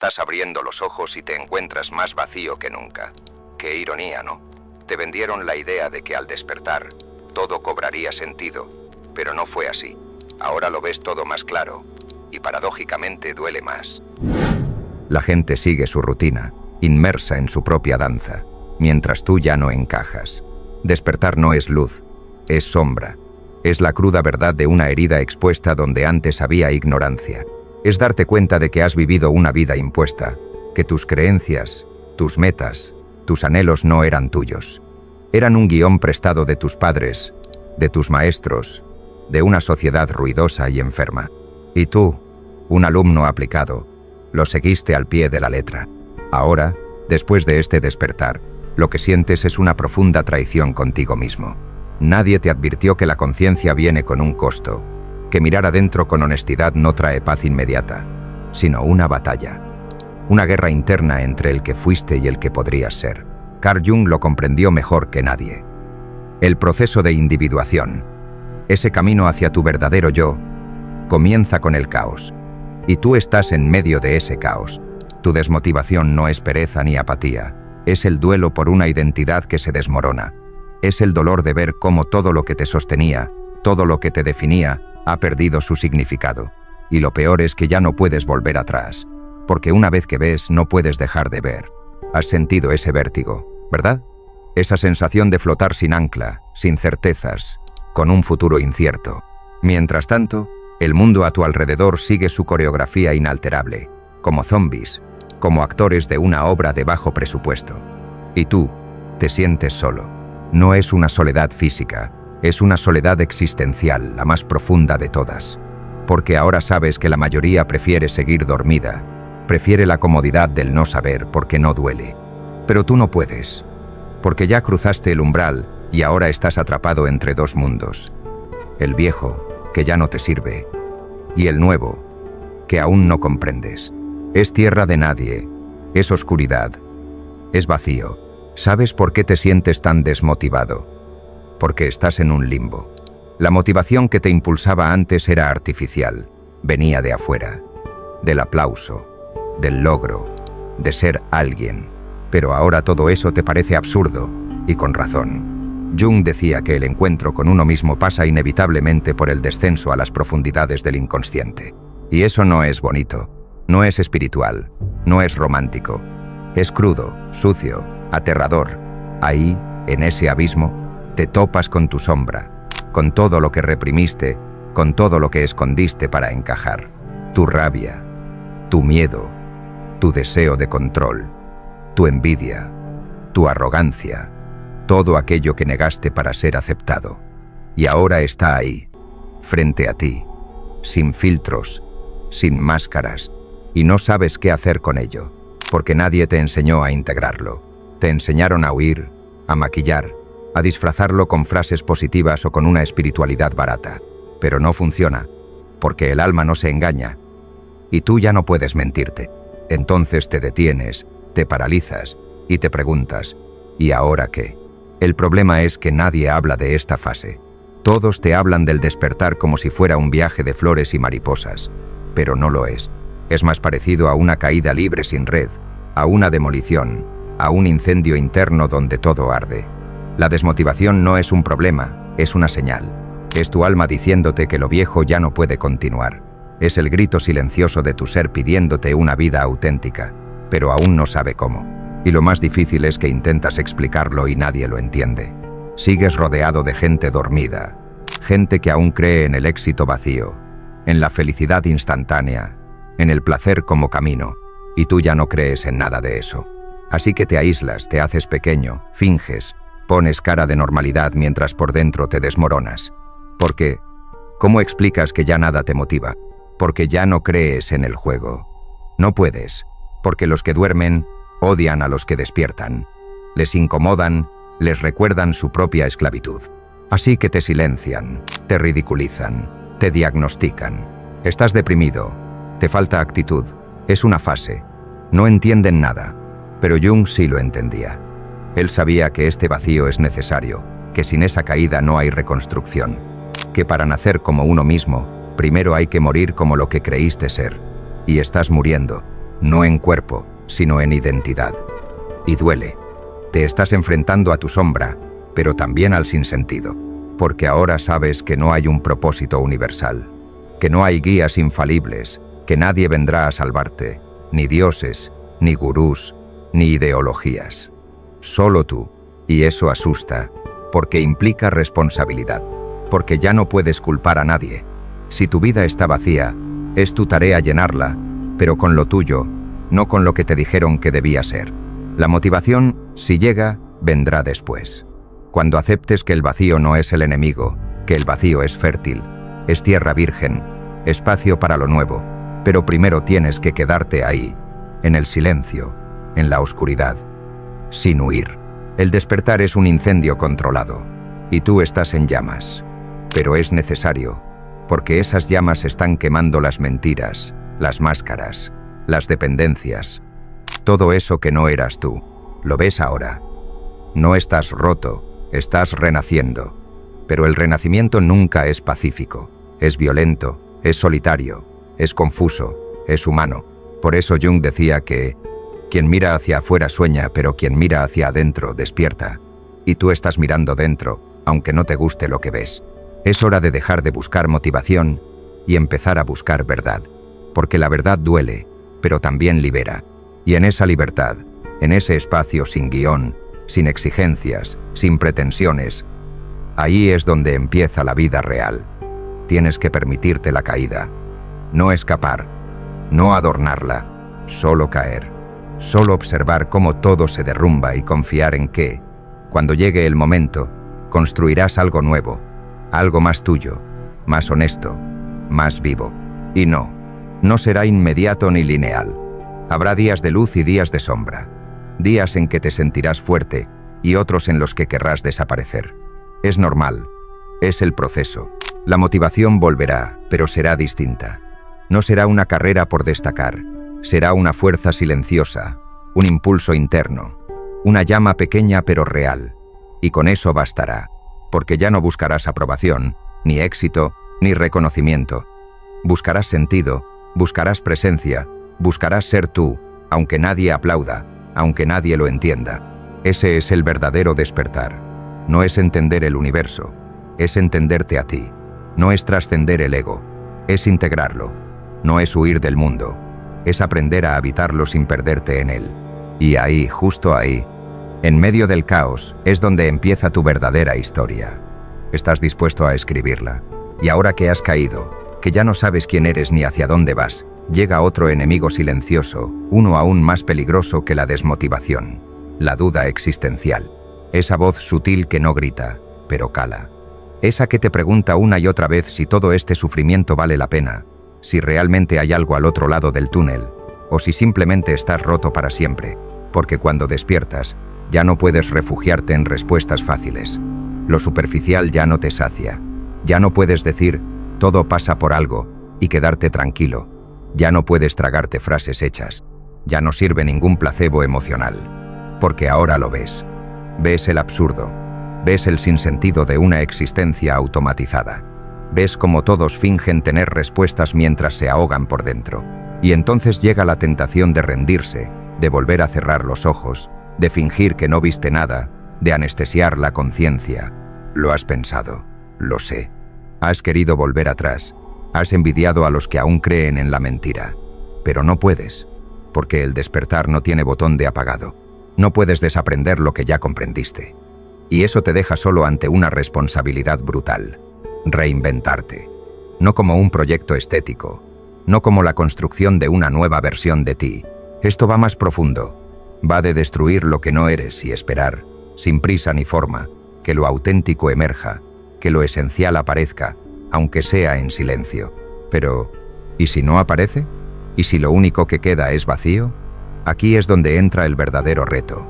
Estás abriendo los ojos y te encuentras más vacío que nunca. Qué ironía, ¿no? Te vendieron la idea de que al despertar, todo cobraría sentido, pero no fue así. Ahora lo ves todo más claro, y paradójicamente duele más. La gente sigue su rutina, inmersa en su propia danza, mientras tú ya no encajas. Despertar no es luz, es sombra. Es la cruda verdad de una herida expuesta donde antes había ignorancia. Es darte cuenta de que has vivido una vida impuesta, que tus creencias, tus metas, tus anhelos no eran tuyos. Eran un guión prestado de tus padres, de tus maestros, de una sociedad ruidosa y enferma. Y tú, un alumno aplicado, lo seguiste al pie de la letra. Ahora, después de este despertar, lo que sientes es una profunda traición contigo mismo. Nadie te advirtió que la conciencia viene con un costo, que mirar adentro con honestidad no trae paz inmediata, sino una batalla. Una guerra interna entre el que fuiste y el que podrías ser. Carl Jung lo comprendió mejor que nadie. El proceso de individuación, ese camino hacia tu verdadero yo, comienza con el caos. Y tú estás en medio de ese caos. Tu desmotivación no es pereza ni apatía, es el duelo por una identidad que se desmorona. Es el dolor de ver cómo todo lo que te sostenía, todo lo que te definía, ha perdido su significado. Y lo peor es que ya no puedes volver atrás, porque una vez que ves, no puedes dejar de ver. Has sentido ese vértigo, ¿verdad? Esa sensación de flotar sin ancla, sin certezas, con un futuro incierto. Mientras tanto, el mundo a tu alrededor sigue su coreografía inalterable, como zombies, como actores de una obra de bajo presupuesto. Y tú, te sientes solo. No es una soledad física, es una soledad existencial, la más profunda de todas. Porque ahora sabes que la mayoría prefiere seguir dormida, prefiere la comodidad del no saber porque no duele. Pero tú no puedes, porque ya cruzaste el umbral y ahora estás atrapado entre dos mundos. El viejo, que ya no te sirve, y el nuevo, que aún no comprendes. Es tierra de nadie, es oscuridad, es vacío. ¿Sabes por qué te sientes tan desmotivado? Porque estás en un limbo. La motivación que te impulsaba antes era artificial, venía de afuera, del aplauso, del logro, de ser alguien. Pero ahora todo eso te parece absurdo, y con razón. Jung decía que el encuentro con uno mismo pasa inevitablemente por el descenso a las profundidades del inconsciente. Y eso no es bonito, no es espiritual, no es romántico. Es crudo, sucio, aterrador. Ahí, en ese abismo, te topas con tu sombra, con todo lo que reprimiste, con todo lo que escondiste para encajar. Tu rabia, tu miedo, tu deseo de control, tu envidia, tu arrogancia, todo aquello que negaste para ser aceptado. Y ahora está ahí, frente a ti, sin filtros, sin máscaras, y no sabes qué hacer con ello, porque nadie te enseñó a integrarlo. Te enseñaron a huir, a maquillar, a disfrazarlo con frases positivas o con una espiritualidad barata. Pero no funciona, porque el alma no se engaña, y tú ya no puedes mentirte. Entonces te detienes, te paralizas y te preguntas, ¿y ahora qué? El problema es que nadie habla de esta fase. Todos te hablan del despertar como si fuera un viaje de flores y mariposas, pero no lo es. Es más parecido a una caída libre sin red, a una demolición, a un incendio interno donde todo arde. La desmotivación no es un problema, es una señal. Es tu alma diciéndote que lo viejo ya no puede continuar. Es el grito silencioso de tu ser pidiéndote una vida auténtica, pero aún no sabe cómo. Y lo más difícil es que intentas explicarlo y nadie lo entiende. Sigues rodeado de gente dormida, gente que aún cree en el éxito vacío, en la felicidad instantánea, en el placer como camino, y tú ya no crees en nada de eso. Así que te aíslas, te haces pequeño, finges, pones cara de normalidad mientras por dentro te desmoronas. ¿Por qué? ¿Cómo explicas que ya nada te motiva? Porque ya no crees en el juego. No puedes, porque los que duermen odian a los que despiertan. Les incomodan, les recuerdan su propia esclavitud. Así que te silencian, te ridiculizan, te diagnostican. Estás deprimido, te falta actitud, es una fase. No entienden nada, pero Jung sí lo entendía. Él sabía que este vacío es necesario, que sin esa caída no hay reconstrucción, que para nacer como uno mismo, primero hay que morir como lo que creíste ser. Y estás muriendo. no en cuerpo, sino en identidad. Y duele. Te estás enfrentando a tu sombra, pero también al sinsentido, porque ahora sabes que no hay un propósito universal, que no hay guías infalibles, que nadie vendrá a salvarte, ni dioses, ni gurús, ni ideologías. Solo tú, y eso asusta, porque implica responsabilidad, porque ya no puedes culpar a nadie. Si tu vida está vacía, es tu tarea llenarla, pero con lo tuyo, no con lo que te dijeron que debía ser. La motivación, si llega, vendrá después. Cuando aceptes que el vacío no es el enemigo, que el vacío es fértil, es tierra virgen, espacio para lo nuevo, pero primero tienes que quedarte ahí, en el silencio, en la oscuridad, sin huir. El despertar es un incendio controlado, y tú estás en llamas, pero es necesario, porque esas llamas están quemando las mentiras, las máscaras, las dependencias, todo eso que no eras tú. Lo ves ahora. No estás roto, estás renaciendo. Pero el renacimiento nunca es pacífico, es violento, es solitario, es confuso, es humano. Por eso Jung decía que quien mira hacia afuera sueña, pero quien mira hacia adentro despierta. Y tú estás mirando dentro, aunque no te guste lo que ves. Es hora de dejar de buscar motivación y empezar a buscar verdad, porque la verdad duele, pero también libera. Y en esa libertad, en ese espacio sin guión, sin exigencias, sin pretensiones, ahí es donde empieza la vida real. Tienes que permitirte la caída, no escapar, no adornarla, solo caer, solo observar cómo todo se derrumba y confiar en que, cuando llegue el momento, construirás algo nuevo, algo más tuyo, más honesto, más vivo. Y no será inmediato ni lineal. Habrá días de luz y días de sombra, días en que te sentirás fuerte y otros en los que querrás desaparecer. Es normal, es el proceso. La motivación volverá, pero será distinta. No será una carrera por destacar, será una fuerza silenciosa, un impulso interno, una llama pequeña pero real. Y con eso bastará, porque ya no buscarás aprobación, ni éxito, ni reconocimiento. Buscarás sentido, buscarás presencia, buscarás ser tú, aunque nadie aplauda, aunque nadie lo entienda. Ese es el verdadero despertar. No es entender el universo, es entenderte a ti. No es trascender el ego, es integrarlo. No es huir del mundo, es aprender a habitarlo sin perderte en él. Y ahí, justo ahí, en medio del caos, es donde empieza tu verdadera historia. Estás dispuesto a escribirla. Y ahora que has caído, que ya no sabes quién eres ni hacia dónde vas, llega otro enemigo silencioso, uno aún más peligroso que la desmotivación, la duda existencial. Esa voz sutil que no grita, pero cala. Esa que te pregunta una y otra vez si todo este sufrimiento vale la pena, si realmente hay algo al otro lado del túnel, o si simplemente estás roto para siempre, porque cuando despiertas, ya no puedes refugiarte en respuestas fáciles. Lo superficial ya no te sacia. Ya no puedes decir, todo pasa por algo, y quedarte tranquilo. Ya no puedes tragarte frases hechas. Ya no sirve ningún placebo emocional. Porque ahora lo ves. Ves el absurdo. Ves el sinsentido de una existencia automatizada. Ves cómo todos fingen tener respuestas mientras se ahogan por dentro. Y entonces llega la tentación de rendirse, de volver a cerrar los ojos, de fingir que no viste nada, de anestesiar la conciencia. Lo has pensado, lo sé. Has querido volver atrás. Has envidiado a los que aún creen en la mentira. Pero no puedes, porque el despertar no tiene botón de apagado. No puedes desaprender lo que ya comprendiste. Y eso te deja solo ante una responsabilidad brutal. Reinventarte. No como un proyecto estético. No como la construcción de una nueva versión de ti. Esto va más profundo. Va de destruir lo que no eres y esperar, sin prisa ni forma, que lo auténtico emerja, que lo esencial aparezca, aunque sea en silencio. Pero, ¿y si no aparece? ¿Y si lo único que queda es vacío? Aquí es donde entra el verdadero reto.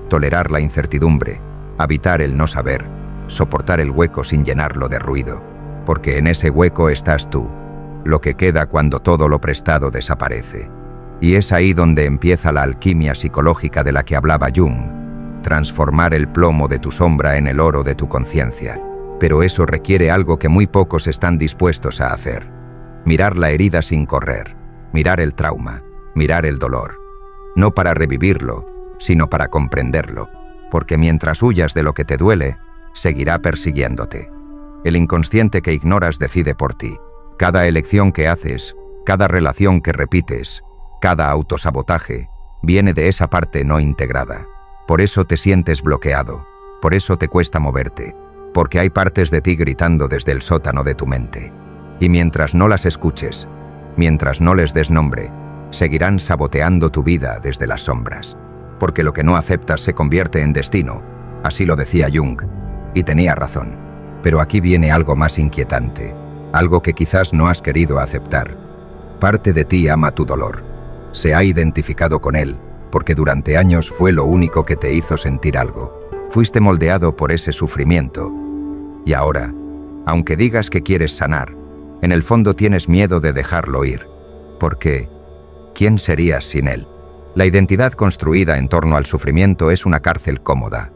Tolerar la incertidumbre, habitar el no saber, soportar el hueco sin llenarlo de ruido. Porque en ese hueco estás tú, lo que queda cuando todo lo prestado desaparece. Y es ahí donde empieza la alquimia psicológica de la que hablaba Jung. Transformar el plomo de tu sombra en el oro de tu conciencia. Pero eso requiere algo que muy pocos están dispuestos a hacer. Mirar la herida sin correr. Mirar el trauma. mirar el dolor. No para revivirlo, sino para comprenderlo. Porque mientras huyas de lo que te duele, seguirá persiguiéndote. El inconsciente que ignoras decide por ti. Cada elección que haces, cada relación que repites, cada autosabotaje, viene de esa parte no integrada. Por eso te sientes bloqueado, por eso te cuesta moverte, porque hay partes de ti gritando desde el sótano de tu mente. Y mientras no las escuches, mientras no les des nombre, seguirán saboteando tu vida desde las sombras. Porque lo que no aceptas se convierte en destino, así lo decía Jung, y tenía razón. Pero aquí viene algo más inquietante, algo que quizás no has querido aceptar. Parte de ti ama tu dolor, se ha identificado con él, porque durante años fue lo único que te hizo sentir algo. Fuiste moldeado por ese sufrimiento. Y ahora, aunque digas que quieres sanar, en el fondo tienes miedo de dejarlo ir. Porque, ¿quién serías sin él? La identidad construida en torno al sufrimiento es una cárcel cómoda.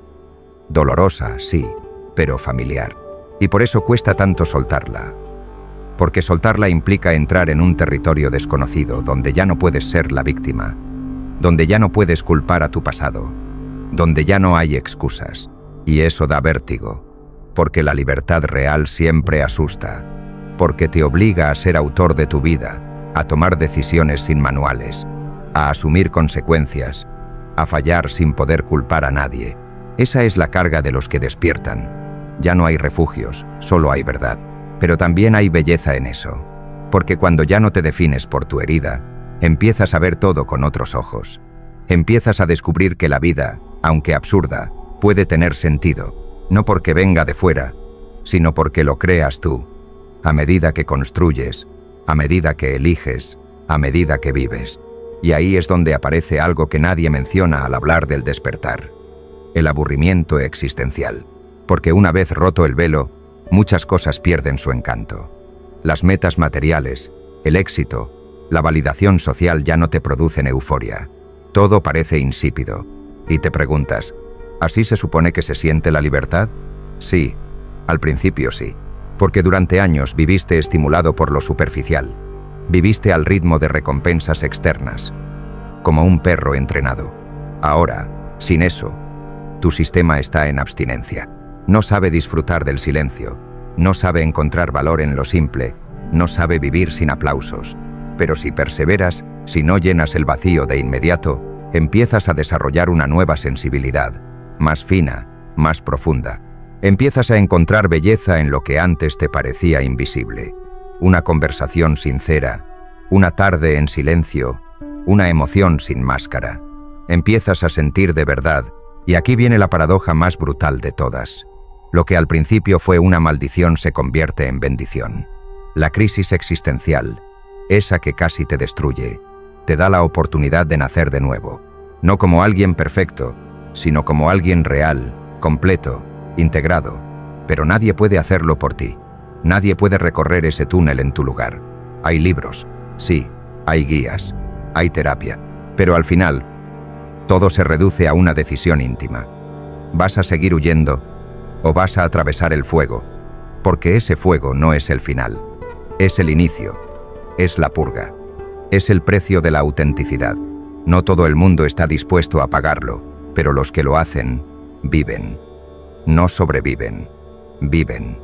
Dolorosa, sí, pero familiar. Y por eso cuesta tanto soltarla. Porque soltarla implica entrar en un territorio desconocido donde ya no puedes ser la víctima, donde ya no puedes culpar a tu pasado, donde ya no hay excusas. Y eso da vértigo, porque la libertad real siempre asusta, porque te obliga a ser autor de tu vida, a tomar decisiones sin manuales, a asumir consecuencias, a fallar sin poder culpar a nadie. Esa es la carga de los que despiertan. Ya no hay refugios, solo hay verdad. Pero también hay belleza en eso, porque cuando ya no te defines por tu herida, empiezas a ver todo con otros ojos. Empiezas a descubrir que la vida, aunque absurda, puede tener sentido, no porque venga de fuera, sino porque lo creas tú, a medida que construyes, a medida que eliges, a medida que vives. Y ahí es donde aparece algo que nadie menciona al hablar del despertar: el aburrimiento existencial. Porque una vez roto el velo, muchas cosas pierden su encanto. Las metas materiales, el éxito, la validación social ya no te producen euforia. Todo parece insípido. Y te preguntas, ¿así se supone que se siente la libertad? Sí, al principio sí. Porque durante años viviste estimulado por lo superficial. Viviste al ritmo de recompensas externas, como un perro entrenado. Ahora, sin eso, tu sistema está en abstinencia. No sabe disfrutar del silencio, no sabe encontrar valor en lo simple, no sabe vivir sin aplausos. Pero si perseveras, si no llenas el vacío de inmediato, empiezas a desarrollar una nueva sensibilidad, más fina, más profunda. Empiezas a encontrar belleza en lo que antes te parecía invisible. Una conversación sincera, una tarde en silencio, una emoción sin máscara. Empiezas a sentir de verdad, y aquí viene la paradoja más brutal de todas. Lo que al principio fue una maldición se convierte en bendición. La crisis existencial, esa que casi te destruye, te da la oportunidad de nacer de nuevo. No como alguien perfecto, sino como alguien real, completo, integrado. Pero nadie puede hacerlo por ti. Nadie puede recorrer ese túnel en tu lugar. Hay libros, sí, hay guías, hay terapia. Pero al final, todo se reduce a una decisión íntima. ¿Vas a seguir huyendo o vas a atravesar el fuego? Porque ese fuego no es el final, es el inicio, es la purga, es el precio de la autenticidad. No todo el mundo está dispuesto a pagarlo, pero los que lo hacen, viven. No sobreviven, viven.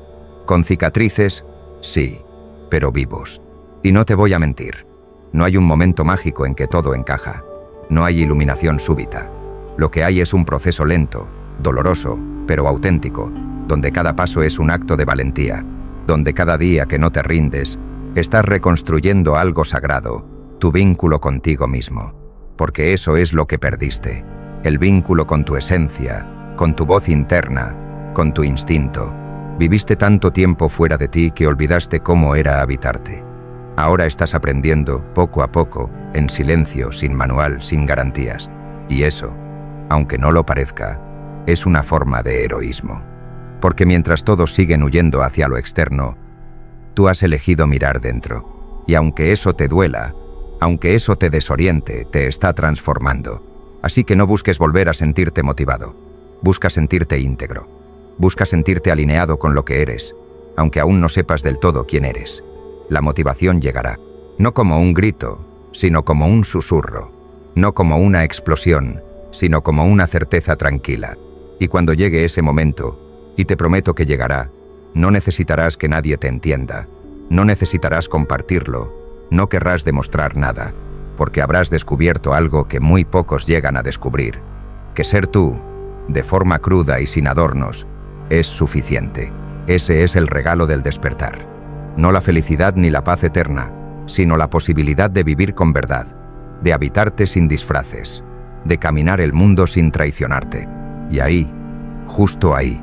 Con cicatrices, sí, pero vivos. Y no te voy a mentir, no hay un momento mágico en que todo encaja. No hay iluminación súbita. Lo que hay es un proceso lento, doloroso, pero auténtico, donde cada paso es un acto de valentía, donde cada día que no te rindes, estás reconstruyendo algo sagrado, tu vínculo contigo mismo. Porque eso es lo que perdiste, el vínculo con tu esencia, con tu voz interna, con tu instinto. Viviste tanto tiempo fuera de ti que olvidaste cómo era habitarte. Ahora estás aprendiendo, poco a poco, en silencio, sin manual, sin garantías. Y eso, aunque no lo parezca, es una forma de heroísmo. Porque mientras todos siguen huyendo hacia lo externo, tú has elegido mirar dentro. Y aunque eso te duela, aunque eso te desoriente, te está transformando. Así que no busques volver a sentirte motivado. Busca sentirte íntegro. Busca sentirte alineado con lo que eres, aunque aún no sepas del todo quién eres. La motivación llegará, no como un grito, sino como un susurro, no como una explosión, sino como una certeza tranquila. Y cuando llegue ese momento, y te prometo que llegará, no necesitarás que nadie te entienda, no necesitarás compartirlo, no querrás demostrar nada, porque habrás descubierto algo que muy pocos llegan a descubrir, que ser tú, de forma cruda y sin adornos, es suficiente. Ese es el regalo del despertar. No la felicidad ni la paz eterna, sino la posibilidad de vivir con verdad, de habitarte sin disfraces, de caminar el mundo sin traicionarte. Y ahí, justo ahí,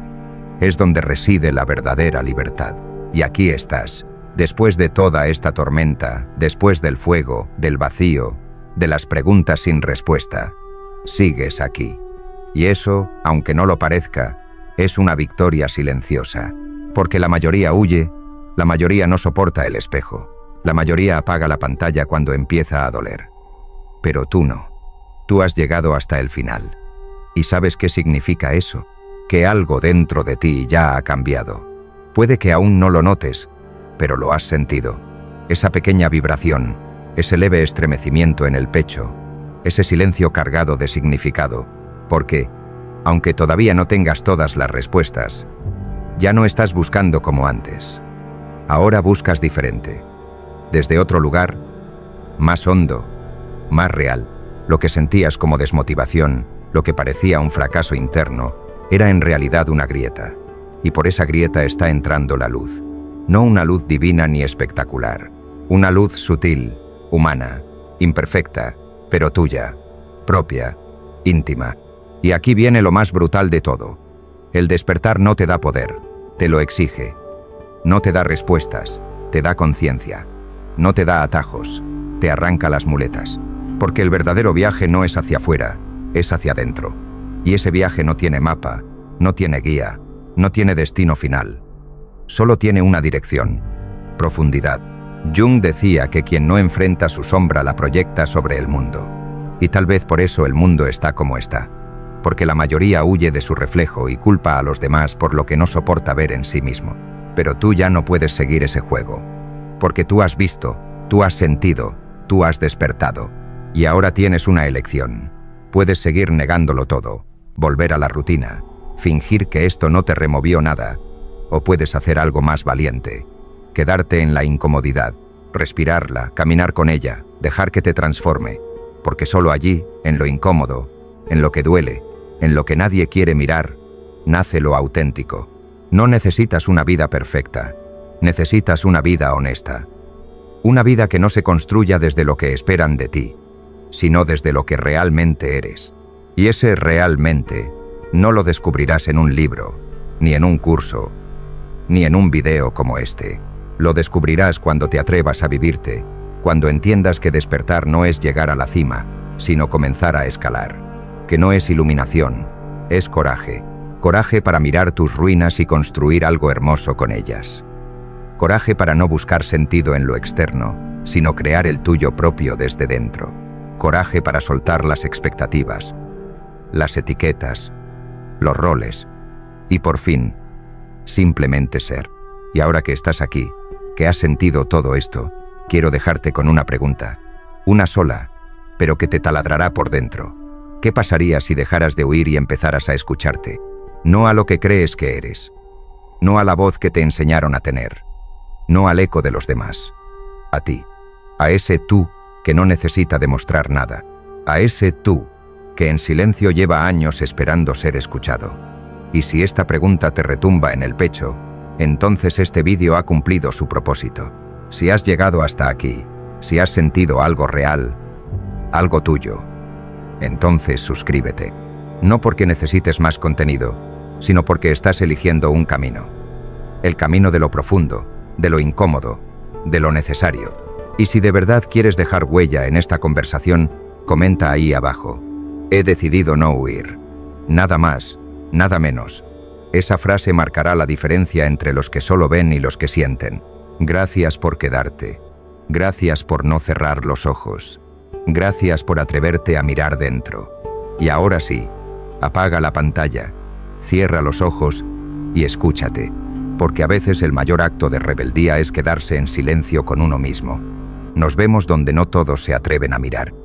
es donde reside la verdadera libertad. Y aquí estás, después de toda esta tormenta, después del fuego, del vacío, de las preguntas sin respuesta, sigues aquí. Y eso, aunque no lo parezca, es una victoria silenciosa. Porque la mayoría huye, la mayoría no soporta el espejo, la mayoría apaga la pantalla cuando empieza a doler. Pero tú no. Tú has llegado hasta el final. ¿Y sabes qué significa eso? Que algo dentro de ti ya ha cambiado. Puede que aún no lo notes, pero lo has sentido. Esa pequeña vibración, ese leve estremecimiento en el pecho, ese silencio cargado de significado, porque, aunque todavía no tengas todas las respuestas, ya no estás buscando como antes. Ahora buscas diferente. Desde otro lugar, más hondo, más real. Lo que sentías como desmotivación, lo que parecía un fracaso interno, era en realidad una grieta. Y por esa grieta está entrando la luz. No una luz divina ni espectacular. Una luz sutil, humana, imperfecta, pero tuya, propia, íntima. Y aquí viene lo más brutal de todo. El despertar no te da poder, te lo exige. No te da respuestas, te da conciencia. No te da atajos, te arranca las muletas. Porque el verdadero viaje no es hacia afuera, es hacia adentro. Y ese viaje no tiene mapa, no tiene guía, no tiene destino final. Solo tiene una dirección: profundidad. Jung decía que quien no enfrenta su sombra la proyecta sobre el mundo. Y tal vez por eso el mundo está como está. Porque la mayoría huye de su reflejo y culpa a los demás por lo que no soporta ver en sí mismo. Pero tú ya no puedes seguir ese juego. Porque tú has visto, tú has sentido, tú has despertado. Y ahora tienes una elección. Puedes seguir negándolo todo, volver a la rutina, fingir que esto no te removió nada, o puedes hacer algo más valiente, quedarte en la incomodidad, respirarla, caminar con ella, dejar que te transforme, porque solo allí, en lo incómodo, en lo que duele, en lo que nadie quiere mirar, nace lo auténtico. No necesitas una vida perfecta, necesitas una vida honesta. Una vida que no se construya desde lo que esperan de ti, sino desde lo que realmente eres. Y ese realmente no lo descubrirás en un libro, ni en un curso, ni en un video como este. Lo descubrirás cuando te atrevas a vivirte, cuando entiendas que despertar no es llegar a la cima, sino comenzar a escalar. Que no es iluminación, es coraje. Coraje para mirar tus ruinas y construir algo hermoso con ellas. Coraje para no buscar sentido en lo externo, sino crear el tuyo propio desde dentro. Coraje para soltar las expectativas, las etiquetas, los roles y por fin, simplemente ser. Y ahora que estás aquí, que has sentido todo esto, quiero dejarte con una pregunta. Una sola, pero que te taladrará por dentro. ¿Qué pasaría si dejaras de huir y empezaras a escucharte? No a lo que crees que eres, no a la voz que te enseñaron a tener, no al eco de los demás, a ti, a ese tú que no necesita demostrar nada, a ese tú que en silencio lleva años esperando ser escuchado. Y si esta pregunta te retumba en el pecho, entonces este vídeo ha cumplido su propósito. Si has llegado hasta aquí, si has sentido algo real, algo tuyo, entonces suscríbete. No porque necesites más contenido, sino porque estás eligiendo un camino. El camino de lo profundo, de lo incómodo, de lo necesario. Y si de verdad quieres dejar huella en esta conversación, comenta ahí abajo: he decidido no huir. Nada más, nada menos. Esa frase marcará la diferencia entre los que solo ven y los que sienten. Gracias por quedarte. Gracias por no cerrar los ojos. Gracias por atreverte a mirar dentro. Y ahora sí, apaga la pantalla, cierra los ojos y escúchate. Porque a veces el mayor acto de rebeldía es quedarse en silencio con uno mismo. Nos vemos donde no todos se atreven a mirar.